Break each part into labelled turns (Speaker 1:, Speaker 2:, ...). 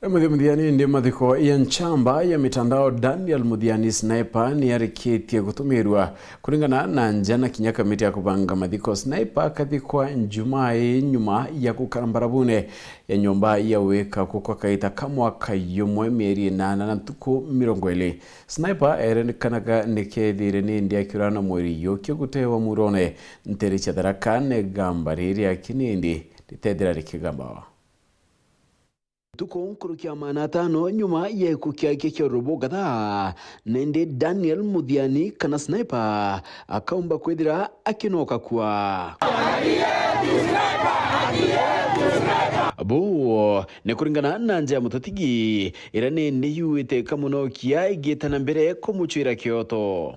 Speaker 1: Muthiani ndi mathiko ya nchamba ya mitandao Daniel Muthiani Sniper ni arikitie gutumirwa kuringana na njana kinya kamiti ya kubanga mathiko. Sniper kathikwa Njumai nyuma ya gukarambarabune ya nyumba ya weka kuko kaita kamwaka yumwe mieri 8 na ntuku 20. Sniper erenikanaga nikethire ni ndi akirana mweri yokyo gutewa murone nteri chadarakane gambariri akinindi ditedera rikigamba. Tuko nkurukia maana tano nyuma ya kukia kekyo robo gada nende Daniel Muthiani kana Sniper akaumba kwedira akinoka kwa abo nekuringana na nje mutotigi ira nende yuite kamuno kia igitana mbere ko muchira Kyoto.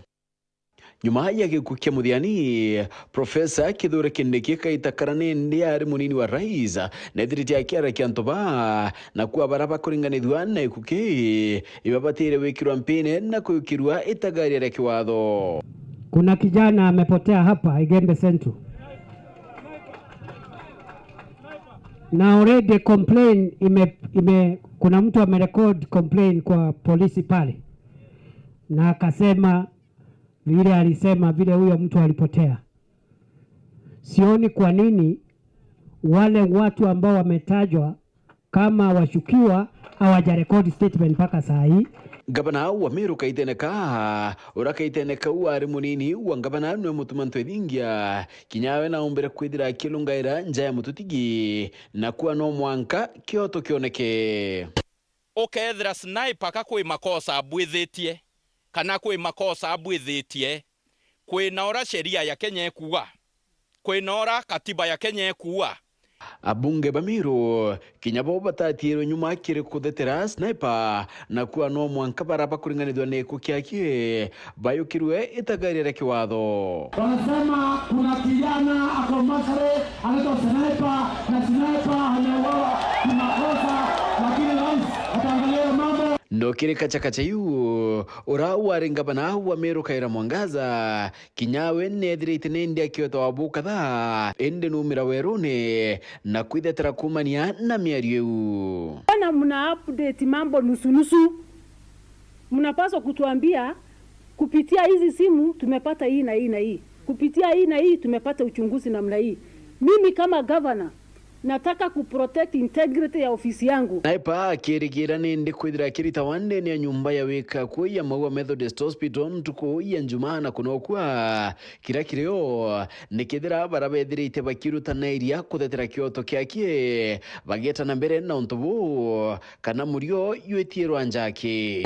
Speaker 1: Nyuma ya kukia Muthiani, Profesa Kithure Kindiki kaitakarane ndi ari munini wa rais na thiriti ya kiara kiantoba na kuwa baraba kuringanithwa na ikuki ibabatire wikirwa mpine na kuyukirwa itagari ya kiwatho.
Speaker 2: Kuna kijana amepotea hapa Igembe Central na already complain kuna mtu amerecord complain kwa polisi pale na akasema vile alisema vile huyo mtu alipotea. Sioni kwa nini wale watu ambao wametajwa kama washukiwa hawajarekodi statement mpaka saa hii.
Speaker 1: Gavana wa Meru kaiteneka urakaiteneka wari munini wa gavana nwe mutumanto edingia kinyawe na umbere kwidira kilungaira njaya mututigi na kuwa no mwanka Kyoto kioneke.
Speaker 3: Ukethira Sniper kakwi makosa abwithitie kana kwi makosa abwithitie kwinora sheria ya Kenya ekuwa kwinora katiba ya Kenya ekuwa.
Speaker 1: Abunge Bamiru kinyabo batatiro nyuma kire kudetera Sniper na kuwa no mwanka baraba kuringanithwa ne kukiakie bayukirwe itagari ya kiwatho.
Speaker 4: Wanasema kuna kijana ako Masare anaitwa Sniper na Sniper anaoa kimakosa, lakini rais ataangalia mambo.
Speaker 1: No kire kacha yu ora waringa bana wa Meru kaira mwangaza kinyawe nethirite nende akioto abuka tha ende numira werone na kwithetera kumania na miario.
Speaker 5: Bana mna update mambo nusu mnapaswa kutuambia kupitia hizi simu tumepata hii na hii na hii, kupitia hii na hii tumepata uchunguzi namna hii. Mimi kama governor nataka kuprotect integrity ya ofisi yangu.
Speaker 1: Sniper kirigira nende kwidira kirita wande ni nyumba ya weka kwa ya Maua Methodist Hospital mtuko ya Njumana kunokwa kira kireo nikidira baraba ethirite bakiruta na iria kuthetera Kyoto kiakie bageta na mbere na untubu kana murio yuetie rwanjake.